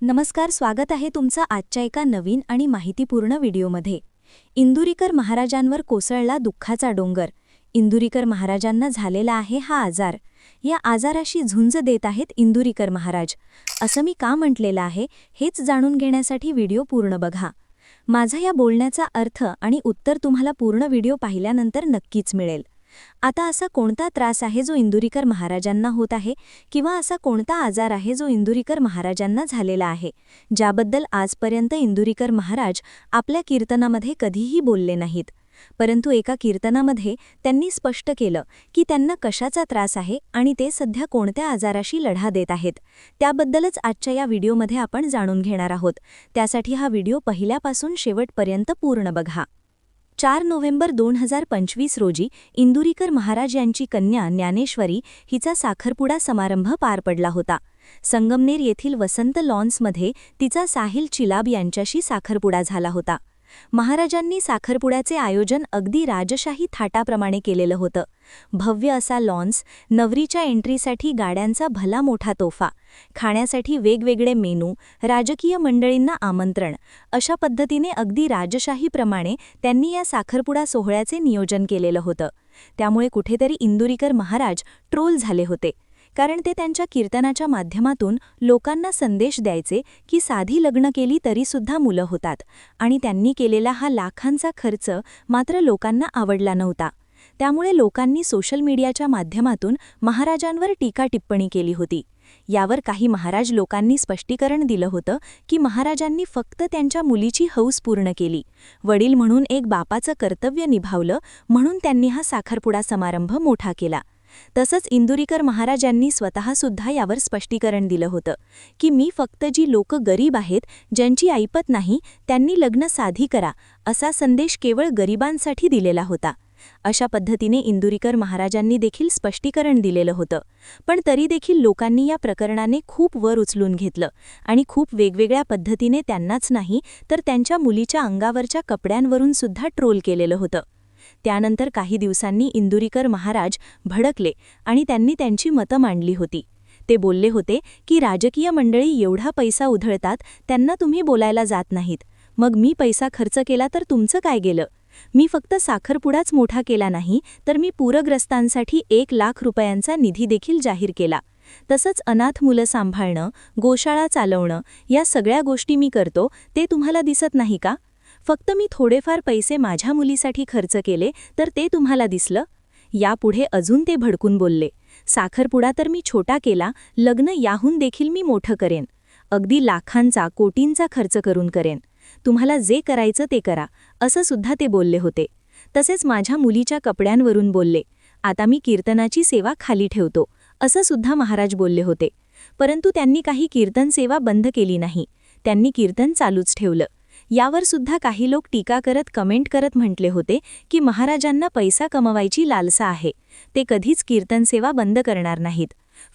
नमस्कार, स्वागत आहे तुमचं आजच्या एका नवीन आणि माहितीपूर्ण व्हिडिओमध्ये। इंदुरीकर महाराजांवर कोसळला दुःखाचा डोंगर। इंदुरीकर महाराजांना झालेला आहे हा आजार। या आजाराशी झुंज देत आहेत इंदुरीकर महाराज। असं मी का म्हटलेलं आहे हेच जाणून घेण्यासाठी व्हिडिओ पूर्ण बघा। माझा या बोलण्याचा अर्थ आणि उत्तर तुम्हाला पूर्ण व्हिडिओ पाहिल्यानंतर नक्कीच मिळेल। आता असा कोणता त्रास आहे जो इंदुरीकर महाराजांना होत आहे किंवा असा कोणता आजार आहे जो इंदुरीकर महाराजांना झालेला आहे ज्याबद्दल आजपर्यंत इंदुरीकर महाराज आपल्या कीर्तनामध्ये कधीही बोलले नाहीत। परंतु एका कीर्तनामध्ये त्यांनी स्पष्ट केलं की त्यांना कशाचा त्रास आहे आणि ते सध्या कोणत्या आजाराशी लढा देत आहेत। त्याबद्दलच आजच्या या व्हिडिओमध्ये आपण जाणून घेणार आहोत। त्यासाठी हा व्हिडिओ पहिल्यापासून शेवटपर्यंत पूर्ण बघा। 4 नोव्हेंबर 2025 रोजी इंदुरीकर महाराज यांची कन्या ज्ञानेश्वरी हिचा साखरपुडा समारंभ पार पडला होता। संगमनेर येथील वसंत लॉन्समध्ये तिचा साहिल चिलाब यांच्याशी साखरपुडा झाला होता। महाराजांनी साखरपुड्याचे आयोजन अगदी राजशाही थाटाप्रमाणे केलेलं होतं। भव्य असा लॉन्स, नवरीच्या एंट्रीसाठी गाड्यांचा भला मोठा तोफा, खाण्यासाठी वेगवेगळे मेनू, राजकीय मंडळींना आमंत्रण, अशा पद्धतीने अगदी राजशाहीप्रमाणे त्यांनी या साखरपुडा सोहळ्याचे नियोजन केलेलं होतं। त्यामुळे कुठेतरी इंदुरीकर महाराज ट्रोल झाले होते, कारण ते त्यांच्या कीर्तनाच्या माध्यमातून लोकांना संदेश द्यायचे की साधी लग्न केली तरीसुद्धा मुलं होतात आणि त्यांनी केलेला हा लाखांचा खर्च मात्र लोकांना आवडला नव्हता। त्यामुळे लोकांनी सोशल मीडियाच्या माध्यमातून महाराजांवर टीका टिप्पणी केली होती। यावर काही महाराज लोकांनी स्पष्टीकरण दिलं होतं की महाराजांनी फक्त त्यांच्या मुलीची हौस पूर्ण केली, वडील म्हणून एक बापाचं कर्तव्य निभावलं म्हणून त्यांनी हा साखरपुडा समारंभ मोठा केला। तसंच इंदुरीकर महाराजांनी स्वतःसुद्धा यावर स्पष्टीकरण दिलं होतं की मी फक्त जी लोक गरीब आहेत, ज्यांची ऐपत नाही, त्यांनी लग्न साधी करा, असा संदेश केवळ गरिबांसाठी दिलेला होता। अशा पद्धतीने इंदुरीकर महाराजांनी देखील स्पष्टीकरण दिलेलं होतं। पण तरी देखील लोकांनी या प्रकरणाने खूप वर उचलून घेतलं आणि खूप वेगवेगळ्या पद्धतीने त्यांनाच नाही तर त्यांच्या मुलीच्या अंगावरच्या कपड्यांवरून सुद्धा ट्रोल केलेलं होतं। त्यानंतर काही दिवसांनी इंदुरीकर महाराज भडकले आणि त्यांनी त्यांची मतं मांडली होती। ते बोलले होते की राजकीय मंडळी एवढा पैसा उधळतात, त्यांना तुम्ही बोलायला जात नाहीत, मग मी पैसा खर्च केला तर तुमचं काय गेलं? मी फक्त साखरपुडाच मोठा केला नाही तर मी पूरग्रस्तांसाठी 1 लाख रुपयांचा निधी देखील जाहीर केला। तसंच अनाथ मुलं सांभाळणं, गोशाळा चालवणं, या सगळ्या गोष्टी मी करतो, ते तुम्हाला दिसत नाही का? फक्त मी थोडेफार पैसे माझ्या मुलीसाठी खर्च केले तर ते तुम्हाला दिसलं? यापुढे अजून ते भडकून बोलले, साखरपुडा तर मी छोटा केला, लग्न याहून देखील मी मोठं करेन, अगदी लाखांचा कोटींचा खर्च करून करेन, तुम्हाला जे करायचं ते करा, असं सुद्धा ते बोलले होते। तसेच माझ्या मुलीच्या कपड्यांवरून बोलले, आता मी कीर्तनाची सेवा खाली ठेवतो, असं सुद्धा महाराज बोलले होते। परंतु त्यांनी काही कीर्तन सेवा बंद केली नाही, त्यांनी कीर्तन चालूच ठेवलं। यावर सुद्धा काही लोक टीका करत कमेंट करत म्हटले होते की महाराजांना पैसा कमवायची लालसा आहे, ते कधीच कीर्तन सेवा बंद करणार नाहीत,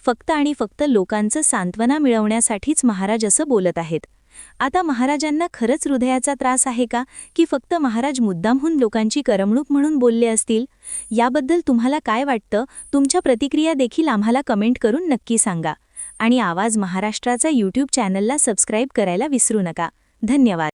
फक्त आणि फक्त लोकांचं सांत्वना मिळवण्यासाठीच महाराज असं बोलत आहेत। आता महाराजांना खरंच हृदयाचा त्रास आहे का की फक्त महाराज मुद्दामहून लोकांची करमणूक म्हणून बोलले असतील? याबद्दल तुम्हाला काय वाटतं? तुमच्या प्रतिक्रिया देखील आम्हाला कमेंट करून नक्की सांगा आणि आवाज महाराष्ट्राचा YouTube चॅनलला सबस्क्राईब करायला विसरू नका। धन्यवाद।